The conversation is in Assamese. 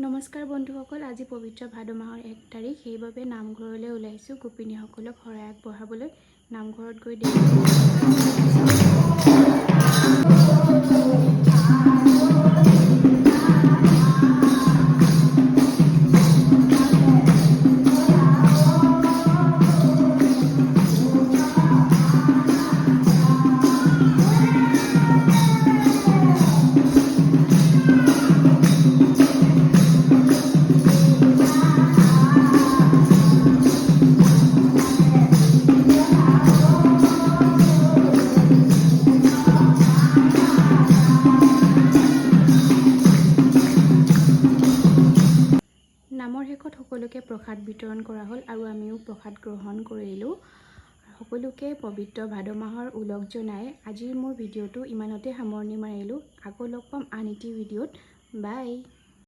নমস্কাৰ বন্ধুসকল, আজি পবিত্ৰ ভাদ মাহৰ 1 তাৰিখ। সেইবাবে নামঘৰলৈ ওলাইছোঁ গোপিনীসকলক শৰাই আগবঢ়াবলৈ। নামঘৰত গৈ নামৰ শেষত সকলোকে প্ৰসাদ বিতৰণ কৰা হ'ল আৰু আমিও প্ৰসাদ গ্ৰহণ কৰিলোঁ। সকলোকে পবিত্ৰ ভাদ মাহৰ ওলগ জনাই আজিৰ মোৰ ভিডিঅ'টো ইমানতে সামৰণি মাৰিলোঁ। আকৌ লগ পাম আন এটি ভিডিঅ'ত। বাই।